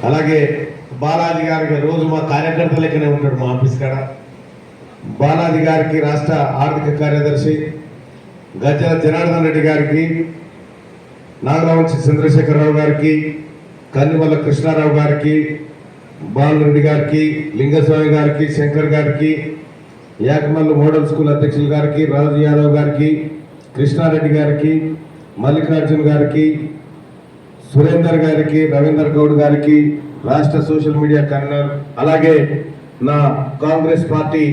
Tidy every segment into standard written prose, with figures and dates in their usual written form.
అలాగే బాలాజీ గారికి రోజు మా కార్యకర్త లెక్కనే ఉంటాడు మా ఆఫీస్ కాడ. బాలాజీ గారికి రాష్ట్ర ఆర్థిక కార్యదర్శి, గజ్జల జనార్దన్ రెడ్డి గారికి, నాగరావంశి చంద్రశేఖరరావు గారికి, కన్నివల్ల కృష్ణారావు గారికి, బాలరెడ్డి గారికి, లింగస్వామి గారికి, శంకర్ గారికి, యాకమల్లు మోడల్ స్కూల్ అధ్యక్షులు గారికి, రాజు యాదవ్ గారికి, కృష్ణారెడ్డి గారికి, మల్లికార్జున్ గారికి, సురేందర్ గారికి, రవీందర్ గౌడ్ గారికి, రాష్ట్ర సోషల్ మీడియా కన్వీనర్, అలాగే నా కాంగ్రెస్ పార్టీ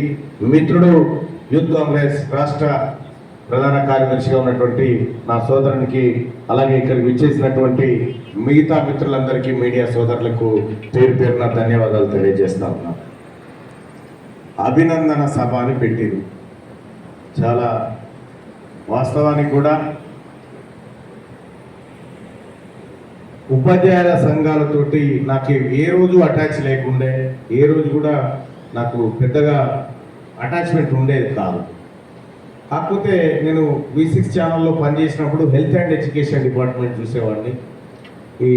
మిత్రుడు, యూత్ కాంగ్రెస్ రాష్ట్ర ప్రధాన కార్యదర్శిగా ఉన్నటువంటి నా సోదరునికి, అలాగే ఇక్కడికి విచ్చేసినటువంటి మిగతా మిత్రులందరికీ, మీడియా సోదరులకు పేరు పేరున ధన్యవాదాలు తెలియజేస్తా ఉన్నా. అభినందన సభ అని పెట్టింది. చాలా వాస్తవానికి కూడా ఉపాధ్యాయుల సంఘాలతోటి నాకు ఏ రోజు అటాచ్ లేకుండే, ఏ రోజు కూడా నాకు పెద్దగా అటాచ్మెంట్ ఉండేది కాదు. కాకపోతే నేను V6 ఛానల్లో పనిచేసినప్పుడు హెల్త్ అండ్ ఎడ్యుకేషన్ డిపార్ట్మెంట్ చూసేవాడిని. ఈ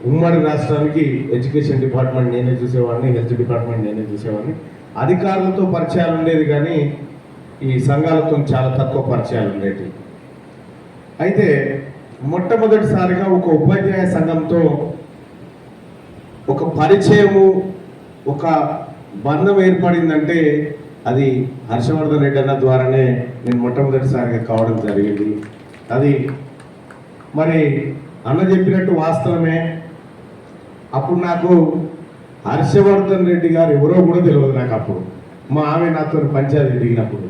ఉమ్మడి రాష్ట్రానికి ఎడ్యుకేషన్ డిపార్ట్మెంట్ నేనే చూసేవాడిని, హెల్త్ డిపార్ట్మెంట్ నేనే చూసేవాడిని. అధికారులతో పరిచయాలు ఉండేది కానీ ఈ సంఘాలతో చాలా తక్కువ పరిచయాలు ఉండేవి. అయితే మొట్టమొదటిసారిగా ఒక ఉపాధ్యాయ సంఘంతో ఒక పరిచయము, ఒక బంధం ఏర్పడిందంటే అది హర్షవర్ధన్ రెడ్డి అన్న ద్వారానే నేను మొట్టమొదటిసారిగా కావడం జరిగింది. అది మరి అన్న చెప్పినట్టు వాస్తవమే. అప్పుడు నాకు హర్షవర్ధన్ రెడ్డి గారు ఎవరో కూడా తెలియదు నాకు. అప్పుడు మా ఆమె నాతో పంచాయతీ దిగినప్పుడు,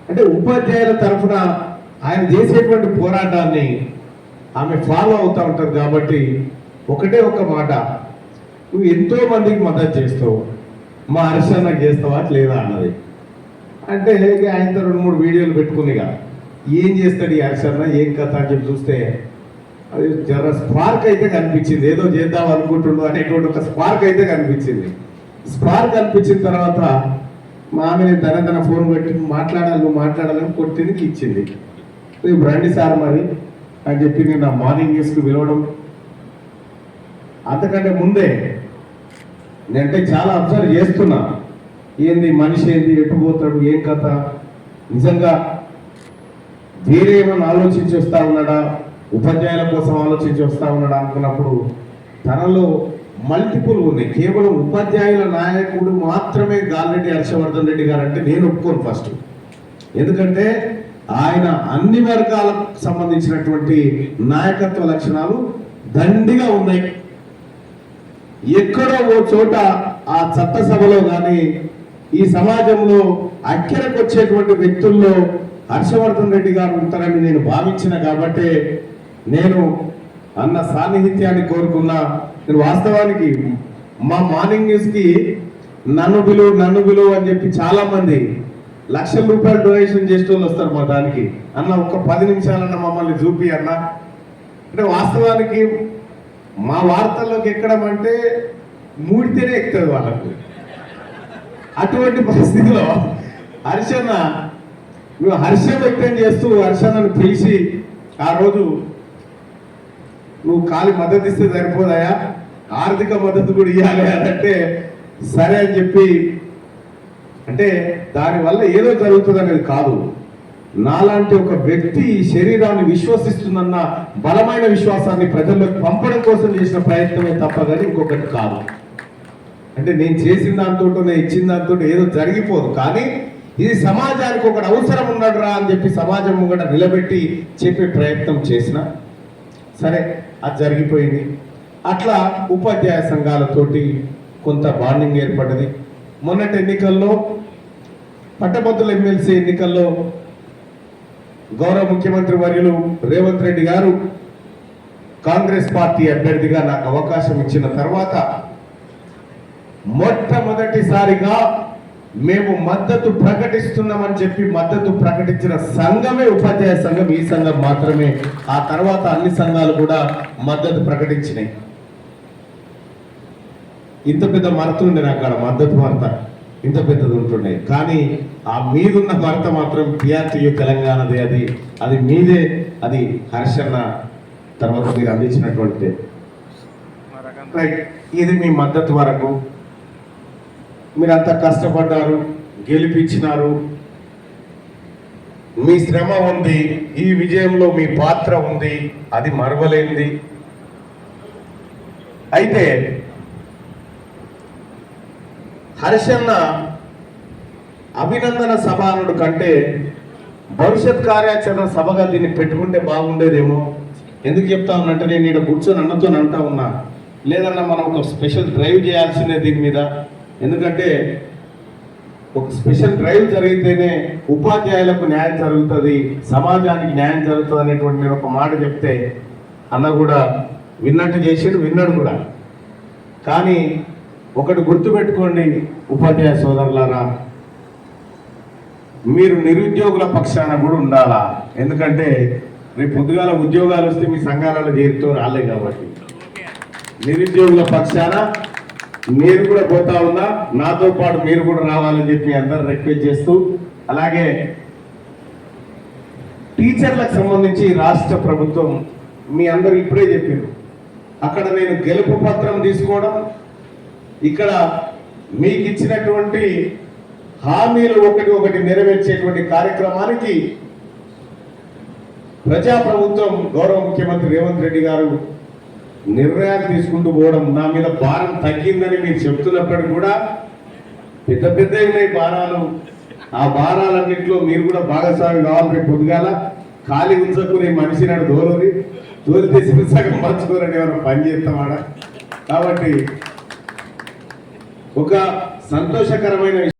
అంటే ఉపాధ్యాయుల తరఫున ఆయన చేసేటువంటి పోరాటాన్ని ఆమె ఫాలో అవుతూ ఉంటారు. కాబట్టి ఒకటే ఒక మాట, నువ్వు ఎంతో మందికి మద్దతు చేస్తావు, మా హర్షన్నకు చేస్తావా లేదా అన్నది. అంటే ఆయనతో 2-3 వీడియోలు పెట్టుకునిగా ఏం చేస్తాడు ఈ హర్షన్న, ఏం కథ అని చెప్పి చూస్తే అది జర స్పార్క్ అయితే కనిపించింది. ఏదో చేద్దాం అనుకుంటుండో అనేటువంటి ఒక స్పార్క్ అయితే కనిపించింది. స్పార్క్ కనిపించిన తర్వాత మా ఆమె తన ఫోన్ పెట్టి నువ్వు మాట్లాడాలని కొట్టింది, ఇచ్చింది. రేపు రండి సార్ మరి అని చెప్పి నేను నా మార్నింగ్ న్యూస్కి పిలవడం. అంతకంటే ముందే నేనంటే చాలా అబ్జర్వ్ చేస్తున్నా, ఏంది మనిషి, ఏంది ఎటు పోతాడు, ఏం కథ, నిజంగా వేరే ఏమన్నా ఆలోచించి వస్తా ఉన్నాడా, ఉపాధ్యాయుల కోసం ఆలోచించి వస్తా ఉన్నాడా అనుకున్నప్పుడు తనలో మల్టిపుల్ ఉన్నాయి. కేవలం ఉపాధ్యాయుల నాయకుడు మాత్రమే గాలిరెడ్డి హర్షవర్ధన్ రెడ్డి గారు అంటే నేను ఒప్పుకోను ఫస్ట్. ఎందుకంటే ఆయన అన్ని వర్గాలకు సంబంధించినటువంటి నాయకత్వ లక్షణాలు దండిగా ఉన్నాయి. ఎక్కడో ఓ చోట ఆ చట్టసభలో కానీ ఈ సమాజంలో అక్కెరకు వచ్చేటువంటి వ్యక్తుల్లో హర్షవర్ధన్ రెడ్డి గారు ఉంటారని నేను భావించిన కాబట్టి నేను అన్న సాన్నిహిత్యాన్ని కోరుకున్నా. నేను వాస్తవానికి మా మార్నింగ్ న్యూస్కి నన్ను బిలువు అని చెప్పి చాలా మంది లక్షల రూపాయలు డొనేషన్ చేసే వాళ్ళు వస్తారు మా దానికి. అన్న ఒక్క 10 నిమిషాలన్న మమ్మల్ని చూపి అన్న అంటే వాస్తవానికి మా వార్తల్లోకి ఎక్కడం అంటే మూడితేనే ఎక్కుతుంది వాళ్ళకు. అటువంటి పరిస్థితిలో హర్షన్న నువ్వు హర్షం వ్యక్తం చేస్తూ హర్షన్నను పిలిచి ఆ రోజు నువ్వు ఖాళీ మద్దతు ఇస్తే సరిపోదాయా, ఆర్థిక మద్దతు కూడా ఇవ్వాలి అని అంటే సరే అని చెప్పి, అంటే దానివల్ల ఏదో జరుగుతుంది అనేది కాదు, నాలాంటి ఒక వ్యక్తి ఈ శరీరాన్ని విశ్వసిస్తుందన్న బలమైన విశ్వాసాన్ని ప్రజల్లోకి పంపడం కోసం చేసిన ప్రయత్నమే తప్ప కానీ ఇంకొకటి కాదు. అంటే నేను చేసిన దాంతో నేను ఇచ్చిన దాంతో ఏదో జరిగిపోదు, కానీ ఇది సమాజానికి ఒకటి అవసరం ఉన్నాడు రా అని చెప్పి సమాజం ముంగట నిలబెట్టి చెప్పే ప్రయత్నం చేసిన సరే అది జరిగిపోయింది. అట్లా ఉపాధ్యాయ సంఘాలతోటి కొంత బాండింగ్ ఏర్పడ్డది. మొన్నటి ఎన్నికల్లో పట్టభద్రుల ఎమ్మెల్సీ ఎన్నికల్లో గౌరవ ముఖ్యమంత్రి వర్యులు రేవంత్ రెడ్డి గారు కాంగ్రెస్ పార్టీ అభ్యర్థిగా నాకు అవకాశం ఇచ్చిన తర్వాత మొట్టమొదటిసారిగా మేము మద్దతు ప్రకటిస్తున్నామని చెప్పి మద్దతు ప్రకటించిన సంఘమే ఉపాధ్యాయ సంఘం. ఈ సంఘం మాత్రమే. ఆ తర్వాత అన్ని సంఘాలు కూడా మద్దతు ప్రకటించినాయి. ఇంత పెద్ద మరత ఉండే నాకు అక్కడ మద్దతు మరత ఇంత పెద్దది ఉంటుండే, కానీ ఆ మీదున్న మరత మాత్రం PRTU తెలంగాణదే. అది మీదే. అది హర్షన్న తర్వాత మీరు అందించినటువంటి రైట్, ఇది మీ మద్దతు వరకు. మీరంతా కష్టపడ్డారు, గెలిపించినారు, మీ శ్రమ ఉంది, ఈ విజయంలో మీ పాత్ర ఉంది, అది మరవలేనిది. అయితే హర్షన్న అభినందన సభానుడు కంటే భవిష్యత్ కార్యాచరణ సభగా దీన్ని పెట్టుకుంటే బాగుండేదేమో. ఎందుకు చెప్తా ఉన్నట్టు నేను ఇక్కడ కూర్చొని అన్నతో అంటా ఉన్నా, లేదన్నా మనం ఒక స్పెషల్ డ్రైవ్ చేయాల్సిందే దీని మీద. ఎందుకంటే ఒక స్పెషల్ డ్రైవ్ జరిగితేనే ఉపాధ్యాయులకు న్యాయం జరుగుతుంది, సమాజానికి న్యాయం జరుగుతుంది అనేటువంటి నేను ఒక మాట చెప్తే అన్న కూడా విన్నట్టు చేసాడు, విన్నాడు కూడా. కానీ ఒకటి గుర్తుపెట్టుకోండి ఉపాధ్యాయ సోదరులారా, మీరు నిరుద్యోగుల పక్షాన కూడా ఉండాలా. ఎందుకంటే రేపు పొద్దుగాల ఉద్యోగాలు వస్తే మీ సంఘాలలో చేరుతూ రాలే కాబట్టి నిరుద్యోగుల పక్షాన మీరు కూడా పోతా ఉన్నా, నాతో పాటు మీరు కూడా రావాలని చెప్పి అందరూ రిక్వెస్ట్ చేస్తూ, అలాగే టీచర్లకు సంబంధించి రాష్ట్ర ప్రభుత్వం మీ అందరూ ఇప్పుడే చెప్పారు, అక్కడ నేను గెలుపు పత్రం తీసుకోవడం, ఇక్కడ మీకు ఇచ్చినటువంటి హామీలు ఒకటి నెరవేర్చేటువంటి కార్యక్రమానికి ప్రజాప్రభుత్వం గౌరవ ముఖ్యమంత్రి రేవంత్ రెడ్డి గారు నిర్ణయాలు తీసుకుంటూ పోవడం, నా మీద భారం తగ్గిందని మీరు చెప్తున్నప్పటికీ కూడా పెద్ద పెద్ద ఉన్నాయి భారాలు. ఆ భారాలన్నింటిలో మీరు కూడా భాగస్వామి కావాలి. రేపు పొద్దుగాల ఖాళీ ఉంచుకునే మనిషి నాడు దోలితే సగం పంచుకోరని ఎవరు పని చేస్తామాడ. కాబట్టి ఒక సంతోషకరమైన